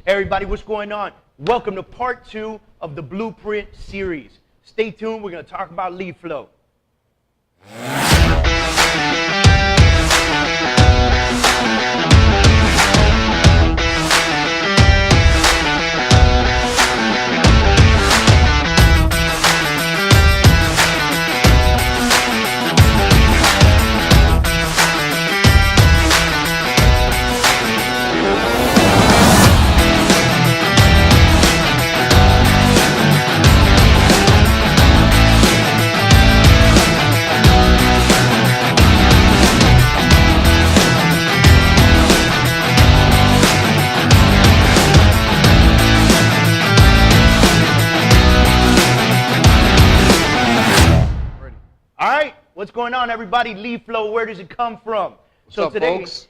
Hey everybody, what's going on? Welcome to part 2 of the Blueprint series. Stay tuned, we're going to talk about lead flow. What's going on, everybody? Lead flow, where does it come from? What's up, folks?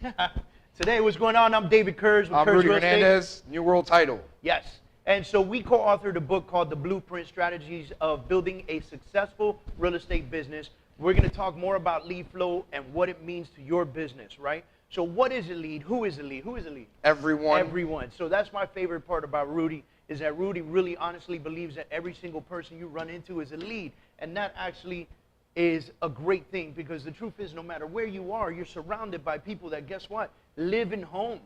Today, what's going on? I'm David Kurz. I'm Rudy Hernandez, New World Title. Yes. And so we co-authored a book called The Blueprint Strategies of Building a Successful Real Estate Business. We're going to talk more about lead flow and what it means to your business, right? So what is a lead? Who is a lead? Who is a lead? Everyone. Everyone. So that's my favorite part about Rudy, is that Rudy really honestly believes that every single person you run into is a lead. And that actually is a great thing, because the truth is, no matter where you are, you're surrounded by people that, guess what, live in homes.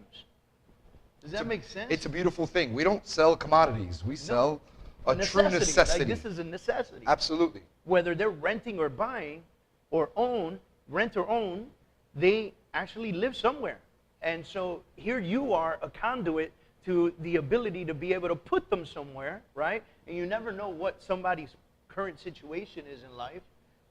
Does that make sense? It's a beautiful thing. We don't sell commodities. We sell a true necessity. Like, this is a necessity. Absolutely. Whether they're renting or buying or rent or own, they actually live somewhere. And so here you are, a conduit to the ability to be able to put them somewhere, right? And you never know what somebody's current situation is in life.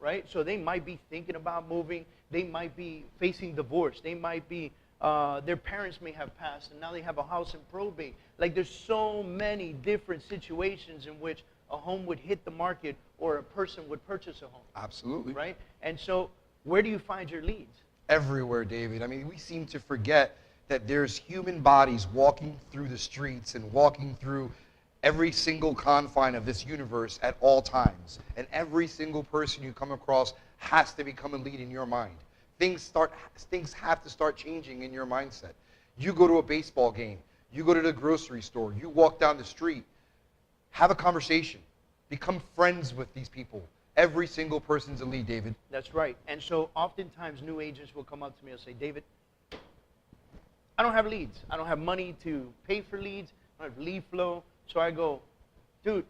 Right? So they might be thinking about moving. They might be facing divorce. They might be, their parents may have passed, and now they have a house in probate. Like, there's so many different situations in which a home would hit the market or a person would purchase a home. Absolutely. Right? And so where do you find your leads? Everywhere, David. I mean, we seem to forget that there's human bodies walking through the streets and walking through every single confine of this universe at all times. And every single person you come across has to become a lead in your mind. Things have to start changing in your mindset. You go to a baseball game, you go to the grocery store, you walk down the street, have a conversation, become friends with these people. Every single person's a lead, David. That's right. And so oftentimes new agents will come up to me and say, David, I don't have leads. I don't have money to pay for leads. I don't have lead flow. So I go, dude,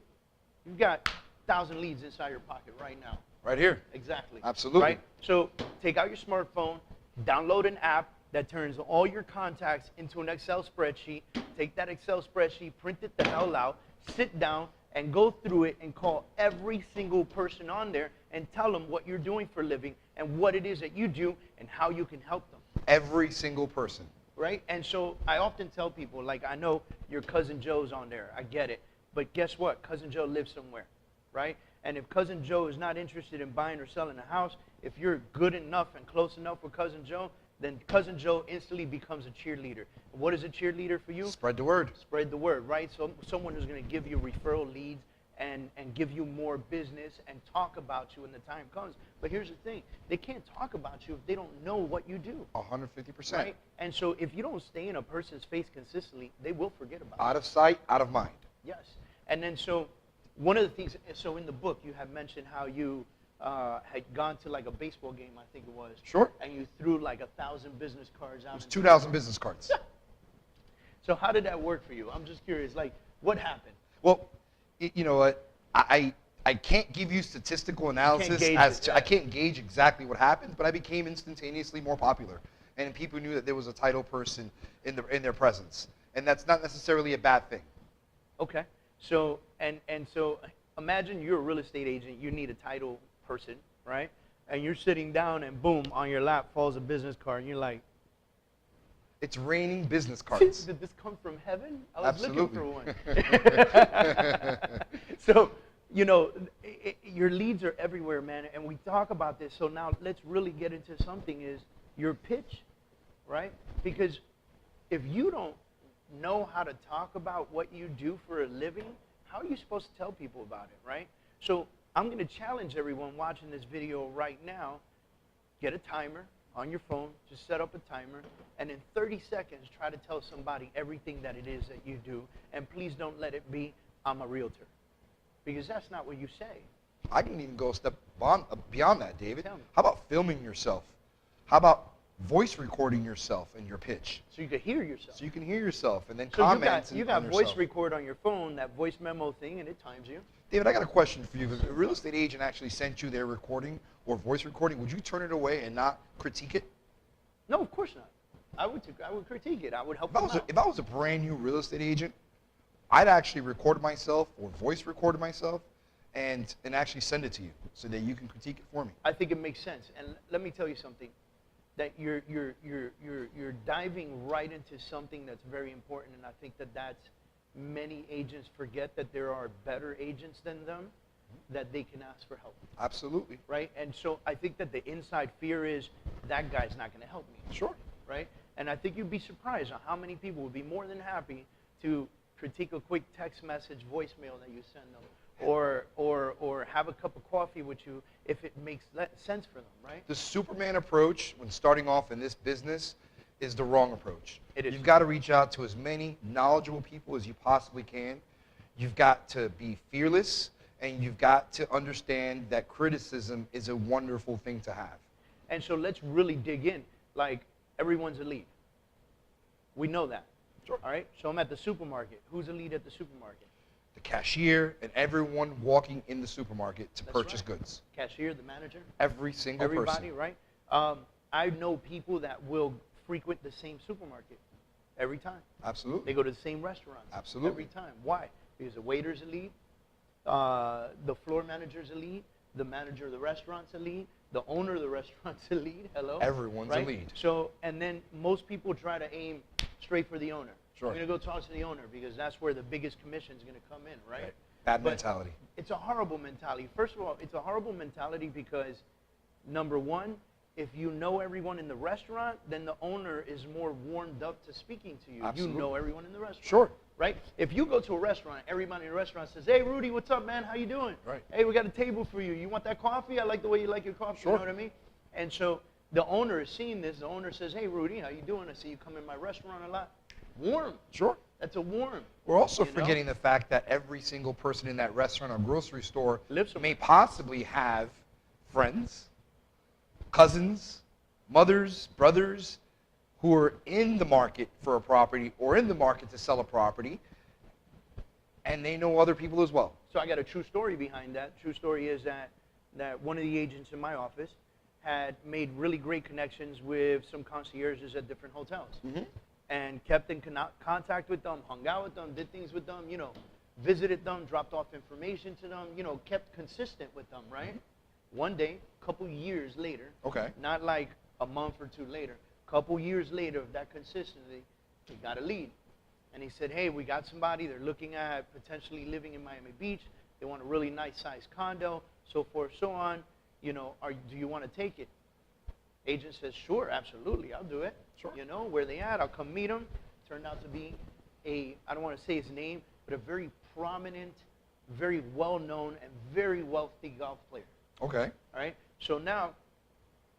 you've got 1,000 leads inside your pocket right now. Right here. Exactly. Absolutely. Right? So take out your smartphone, download an app that turns all your contacts into an Excel spreadsheet. Take that Excel spreadsheet, print it the hell out, sit down, and go through it and call every single person on there and tell them what you're doing for a living and what it is that you do and how you can help them. Every single person. Right? And so I often tell people, like, I know your Cousin Joe's on there. I get it. But guess what? Cousin Joe lives somewhere, right? And if Cousin Joe is not interested in buying or selling a house, if you're good enough and close enough with Cousin Joe, then Cousin Joe instantly becomes a cheerleader. What is a cheerleader for you? Spread the word. Spread the word, right? So someone who's going to give you referral leads and give you more business and talk about you when the time comes. But here's the thing. They can't talk about you if they don't know what you do. 150%. Right? And so if you don't stay in a person's face consistently, they will forget about it. Out of sight, out of mind. Yes. And then so one of the things, so in the book you have mentioned how you had gone to like a baseball game, I think it was. Sure. And you threw like 1,000 business cards out. It was 2,000 business cards. So how did that work for you? I'm just curious, like, what happened? Well, you know what, I can't give you statistical analysis I can't gauge exactly what happened, but I became instantaneously more popular, and people knew that there was a title person in their presence, and that's not necessarily a bad thing. Okay, so and so imagine you're a real estate agent, you need a title person, right? And you're sitting down, and boom, on your lap falls a business card, and you're like, it's raining business cards. Did this come from heaven? I was Absolutely. looking for one. So, you know, your leads are everywhere, man, and we talk about this. So now let's really get into something, is your pitch, right? Because if you don't know how to talk about what you do for a living, how are you supposed to tell people about it, right? So I'm going to challenge everyone watching this video right now, get a timer, on your phone, just set up a timer, and in 30 seconds, try to tell somebody everything that it is that you do. And please don't let it be, I'm a realtor. Because that's not what you say. I can even go a step beyond that, David. Tell me. How about filming yourself? How about voice recording yourself in your pitch? So you can hear yourself. So you can hear yourself and then So comment you got voice record on your phone, that voice memo thing, and it times you. David, I got a question for you. If a real estate agent actually sent you their recording or voice recording, would you turn it away and not critique it? No, of course not. I would critique it. I would help them out. If I was a brand new real estate agent, I'd actually record myself or voice record myself and actually send it to you so that you can critique it for me. I think it makes sense. And let me tell you something, that you're diving right into something that's very important, and I think that's many agents forget that there are better agents than them, that they can ask for help. Absolutely. Right? And so I think that the inside fear is that guy's not going to help me. Sure. Right? And I think you'd be surprised on how many people would be more than happy to critique a quick text message voicemail that you send them, or have a cup of coffee with you if it makes sense for them, right? The Superman approach when starting off in this business is the wrong approach. It is. You've got to reach out to as many knowledgeable people as you possibly can. You've got to be fearless, and you've got to understand that criticism is a wonderful thing to have. And so let's really dig in. Like, everyone's a lead. We know that. Sure. All right? So I'm at the supermarket. Who's a lead at the supermarket? The cashier and everyone walking in the supermarket to purchase goods. Cashier, the manager. Every single Everybody, person. right? I know people that will frequent the same supermarket every time. Absolutely. They go to the same restaurant. Absolutely. Every time. Why? Because the waiter's a lead, the floor manager's a lead, the manager of the restaurant's a lead, the owner of the restaurant's a lead. Hello? Everyone's right? a lead. So, and then most people try to aim straight for the owner. Sure. I'm going to go talk to the owner because that's where the biggest commission is going to come in, right? Bad But mentality. It's a horrible mentality. First of all, it's a horrible mentality because, number one, if you know everyone in the restaurant, then the owner is more warmed up to speaking to you. Absolutely. You know everyone in the restaurant. Sure. Right? If you go to a restaurant, everybody in the restaurant says, hey, Rudy, what's up, man? How you doing? Right. Hey, we got a table for you. You want that coffee? I like the way you like your coffee. Sure. You know what I mean? And so the owner is seeing this. The owner says, hey, Rudy, how you doing? I see you come in my restaurant a lot. Warm. Sure. That's a warm. We're also you know? forgetting the fact that every single person in that restaurant or grocery store Lives somewhere. may possibly have friends, cousins, mothers, brothers who are in the market for a property or in the market to sell a property, and they know other people as well. So I got a true story behind that. True story is that one of the agents in my office had made really great connections with some concierges at different hotels. Mm-hmm. And kept in contact with them, hung out with them, did things with them, you know, visited them, dropped off information to them, you know, kept consistent with them, right? Mm-hmm. One day, a couple years later, Okay. not like a month or two later, a couple years later of that consistency, he got a lead. And he said, hey, we got somebody, they're looking at potentially living in Miami Beach, they want a really nice sized condo, so forth, so on, you know, do you want to take it? Agent says, sure, absolutely, I'll do it. Sure. You know, where they at, I'll come meet them. Turned out to be I don't want to say his name, but a very prominent, very well-known, and very wealthy golf player. Okay. All right? So now,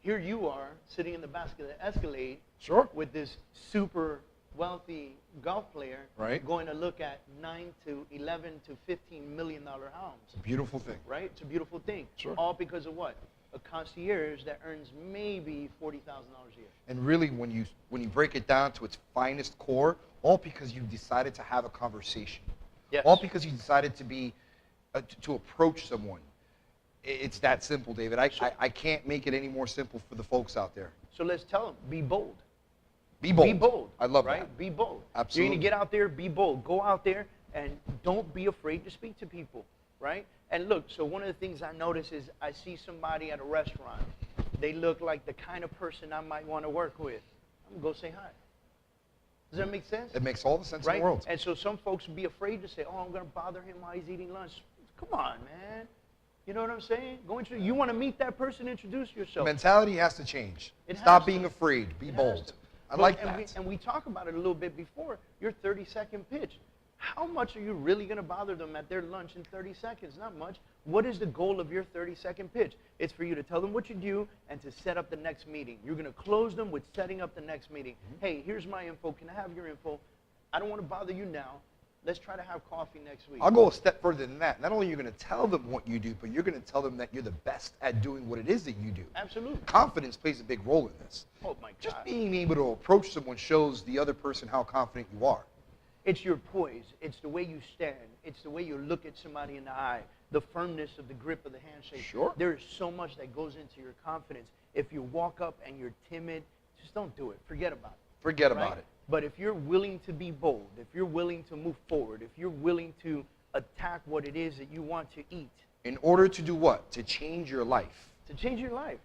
here you are, sitting in the back of the Escalade Sure. with this super wealthy golf player Right. going to look at 9 to 11 to $15 million homes. It's a beautiful thing. Right? It's a beautiful thing. Sure. All because of what? A concierge that earns maybe $40,000 a year. And really, when you break it down to its finest core, all because you decided to have a conversation. Yes. All because you decided to be to approach someone. It's that simple, David. I can't make it any more simple for the folks out there. So let's tell them, be bold. Be bold. Be bold. I love right? that. Be bold. Absolutely. You're going to get out there, be bold. Go out there and don't be afraid to speak to people, right? And look, so one of the things I notice is I see somebody at a restaurant. They look like the kind of person I might want to work with. I'm going to go say hi. Does that make sense? It makes all the sense right? in the world. And so some folks would be afraid to say, oh, I'm going to bother him while he's eating lunch. Come on, man. You know what I'm saying? You want to meet that person, introduce yourself. Mentality has to change. It Stop has being to. afraid. Be It has bold. to. I But- like and that. and we talk about it a little bit before. Your 30-second pitch. How much are you really going to bother them at their lunch in 30 seconds? Not much. What is the goal of your 30-second pitch? It's for you to tell them what you do and to set up the next meeting. You're going to close them with setting up the next meeting. Hey, here's my info. Can I have your info? I don't want to bother you now. Let's try to have coffee next week. I'll go a step further than that. Not only are you going to tell them what you do, but you're going to tell them that you're the best at doing what it is that you do. Absolutely. Confidence plays a big role in this. Oh, my God. Just being able to approach someone shows the other person how confident you are. It's your poise. It's the way you stand. It's the way you look at somebody in the eye. The firmness of the grip of the handshake. Sure. There is so much that goes into your confidence. If you walk up and you're timid, just don't do it. Forget about it. Forget right? about it. But if you're willing to be bold, if you're willing to move forward, if you're willing to attack what it is that you want to eat. In order to do what? To change your life. To change your life,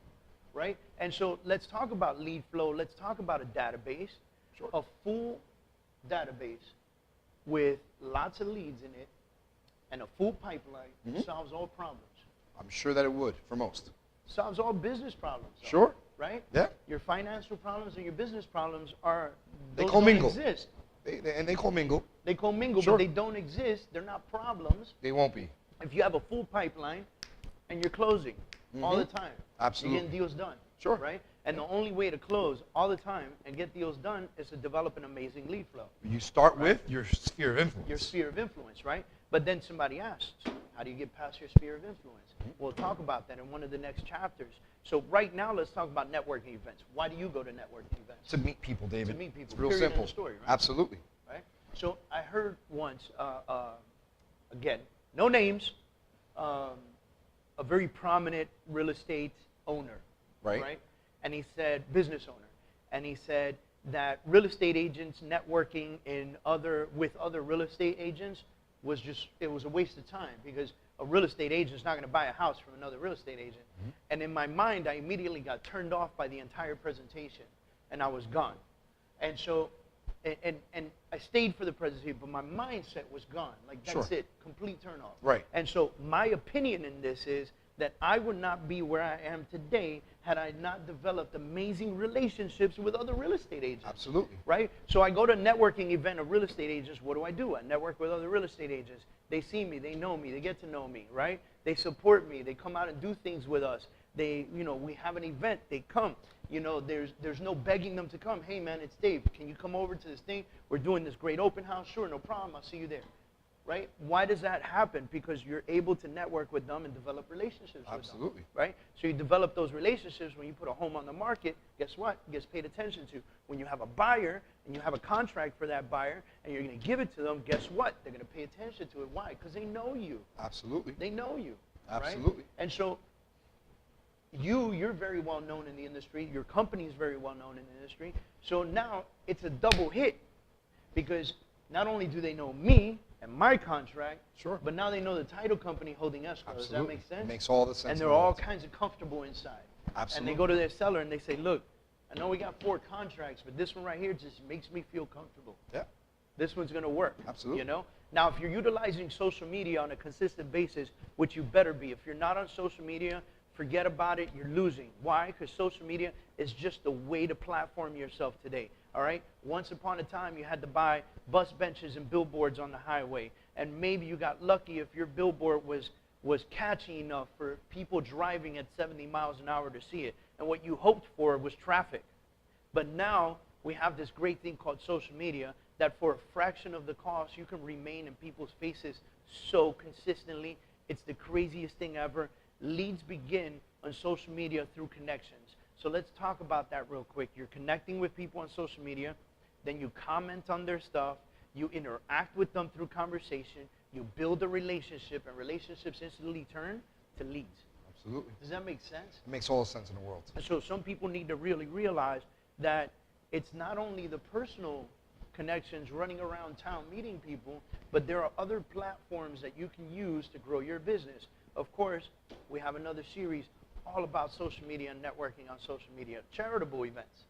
right? And so let's talk about lead flow. Let's talk about a database. Sure. A full database with lots of leads in it and a full pipeline solves all problems. I'm sure that it would for most. Solves all business problems. Sure. Right? Yeah. Your financial problems and your business problems are, They those commingle. don't exist. They commingle. They commingle, Sure. but they don't exist. They're not problems. They won't be. If you have a full pipeline and you're closing all the time, Absolutely. you're getting deals done. Sure. Right? And the only way to close all the time and get deals done is to develop an amazing lead flow. You start with your sphere of influence. Your sphere of influence, right? But then somebody asks, how do you get past your sphere of influence? We'll talk about that in one of the next chapters. So right now, let's talk about networking events. Why do you go to networking events? To meet people, David. To meet people. It's real Period, end simple. of story, right? Absolutely. Right? So I heard once, again, no names, a very prominent real estate owner. Right. And he said, business owner. And he said that real estate agents networking with other real estate agents it was a waste of time because a real estate agent is not going to buy a house from another real estate agent. And in my mind, I immediately got turned off by the entire presentation, and I was gone. And so, and I stayed for the presentation, but my mindset was gone. Like, that's Sure. it, complete turn off. Right. And so my opinion in this is that I would not be where I am today had I not developed amazing relationships with other real estate agents. Absolutely. Right? So I go to a networking event of real estate agents. What do? I network with other real estate agents. They see me. They know me. They get to know me. Right? They support me. They come out and do things with us. We have an event. They come. There's no begging them to come. Hey, man, it's Dave. Can you come over to this thing? We're doing this great open house. Sure, no problem. I'll see you there. Right? Why does that happen? Because you're able to network with them and develop relationships with them. Absolutely. Right? So you develop those relationships. When you put a home on the market, guess what? It gets paid attention to. When you have a buyer and you have a contract for that buyer and you're going to give it to them, guess what? They're going to pay attention to it. Why? Because they know you. Absolutely. They know you. Absolutely. Right? And so you're very well known in the industry. Your company is very well known in the industry. So now it's a double hit because not only do they know me and my contract, Sure. but now they know the title company holding escrow. Absolutely. Does that make sense? It makes all the sense. And they're in the all world. kinds of comfortable inside. Absolutely. And they go to their seller and they say, look, I know we got 4 contracts, but this one right here just makes me feel comfortable. Yeah. This one's going to work. Absolutely. Now, if you're utilizing social media on a consistent basis, which you better be, if you're not on social media, forget about it. You're losing. Why? Because social media is just a way to platform yourself today. All right? Once upon a time, you had to buy bus benches and billboards on the highway. And maybe you got lucky if your billboard was catchy enough for people driving at 70 miles an hour to see it. And what you hoped for was traffic. But now we have this great thing called social media that for a fraction of the cost, you can remain in people's faces so consistently. It's the craziest thing ever. Leads begin on social media through connections. So let's talk about that real quick. You're connecting with people on social media, then you comment on their stuff, you interact with them through conversation, you build a relationship, and relationships instantly turn to leads. Absolutely. Does that make sense? It makes all the sense in the world. And so some people need to really realize that it's not only the personal connections running around town meeting people, but there are other platforms that you can use to grow your business. Of course, we have another series all about social media and networking on social media. Charitable events,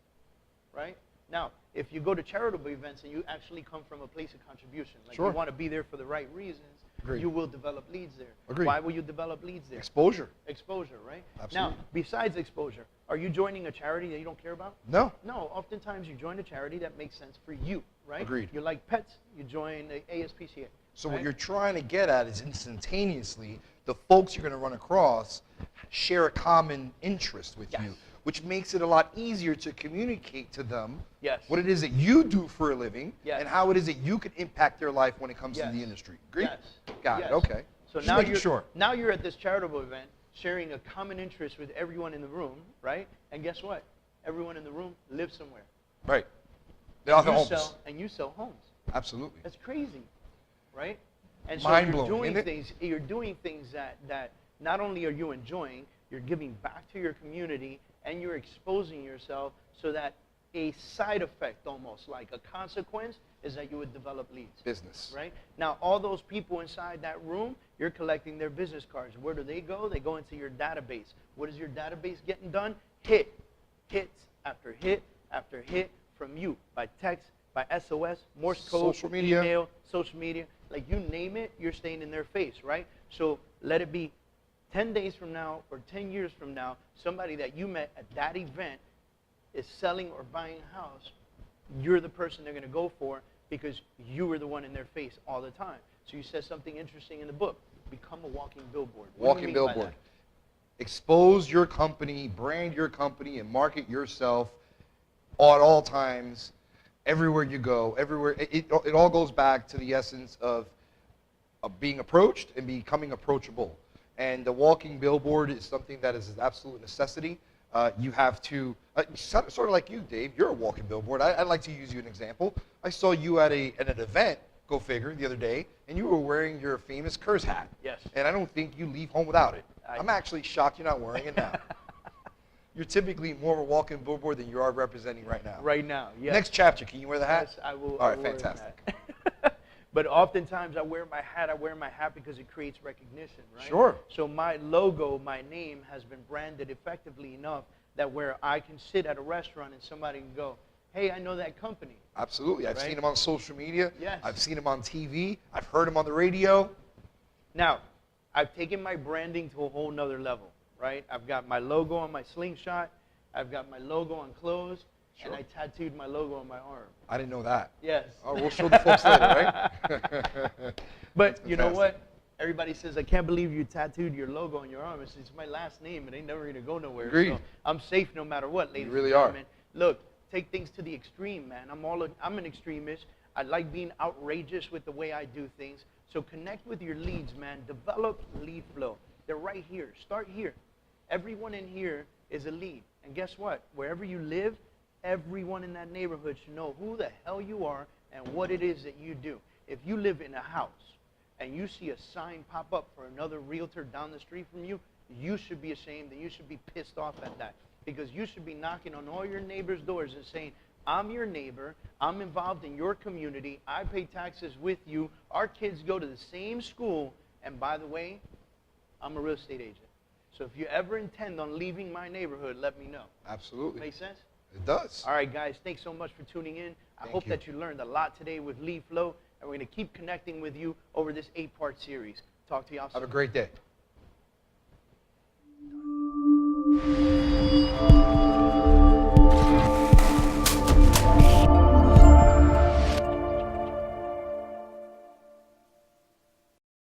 right? Now, if you go to charitable events and you actually come from a place of contribution, like Sure. you want to be there for the right reasons, Agreed. you will develop leads there. Agreed. Why will you develop leads there? Exposure. Exposure, right? Absolutely. Now, besides exposure, are you joining a charity that you don't care about? No. No, oftentimes you join a charity that makes sense for you, right? Agreed. You like pets, you join the ASPCA. So right? what you're trying to get at is instantaneously the folks you're going to run across share a common interest with you, which makes it a lot easier to communicate to them what it is that you do for a living and how it is that you can impact their life when it comes to the industry. Agree? Got it. Okay. So now you're at this charitable event sharing a common interest with everyone in the room, right? And guess what? Everyone in the room lives somewhere. Right. They all have homes. And you sell homes. Absolutely. That's crazy, right? And so you're doing things that not only are you enjoying, you're giving back to your community, and you're exposing yourself so that a side effect, almost like a consequence, is that you would develop leads. Business. Right? Now, all those people inside that room, you're collecting their business cards. Where do they go? They go into your database. What is your database getting done? Hits after hit after hit from you, by text, by SOS, Morse code, social media, email, social media. Like, you name it, you're staying in their face, right? So let it be 10 days from now or 10 years from now, somebody that you met at that event is selling or buying a house. You're the person they're going to go for because you were the one in their face all the time. So you said something interesting in the book. Become a walking billboard. Walking billboard. Expose your company, brand your company, and market yourself at all times, everywhere you go, everywhere. It all goes back to the essence of being approached and becoming approachable. And the walking billboard is something that is an absolute necessity. You have to, sort of like you, Dave, you're a walking billboard. I'd like to use you an example. I saw you at an event, go figure, the other day, and you were wearing your famous Kurz hat. Yes. And I don't think you leave home without it. I'm actually shocked you're not wearing it now. You're typically more of a walking billboard than you are representing right now. Right now, yes. Next chapter, can you wear the hat? Yes, I will. All right, fantastic. But oftentimes I wear my hat because it creates recognition, right? Sure. So my logo, my name has been branded effectively enough that where I can sit at a restaurant and somebody can go, hey, I know that company. Absolutely. I've seen them on social media. Yes. I've seen them on TV. I've heard them on the radio. Now, I've taken my branding to a whole nother level, right? I've got my logo on my slingshot. I've got my logo on clothes. Sure. And I tattooed my logo on my arm. I didn't know that. Yes. Oh, we'll show the folks later, right? But you know what? Everybody says, I can't believe you tattooed your logo on your arm. It's my last name. It ain't never going to go nowhere. Agreed. So I'm safe no matter what, ladies you really and gentlemen. are. Look, take things to the extreme, man. I'm an extremist. I like being outrageous with the way I do things. So connect with your leads, man. Develop lead flow. They're right here. Start here. Everyone in here is a lead. And guess what? Wherever you live, everyone in that neighborhood should know who the hell you are and what it is that you do. If you live in a house and you see a sign pop up for another realtor down the street from you, you should be ashamed and you should be pissed off at that. Because you should be knocking on all your neighbors' doors and saying, I'm your neighbor, I'm involved in your community, I pay taxes with you, our kids go to the same school, and by the way, I'm a real estate agent. So if you ever intend on leaving my neighborhood, let me know. Absolutely. Make sense? It does. All right, guys, thanks so much for tuning in. I hope that you learned a lot today with lead flow, and we're going to keep connecting with you over this 8-part series. Talk to y'all soon. Have a great day.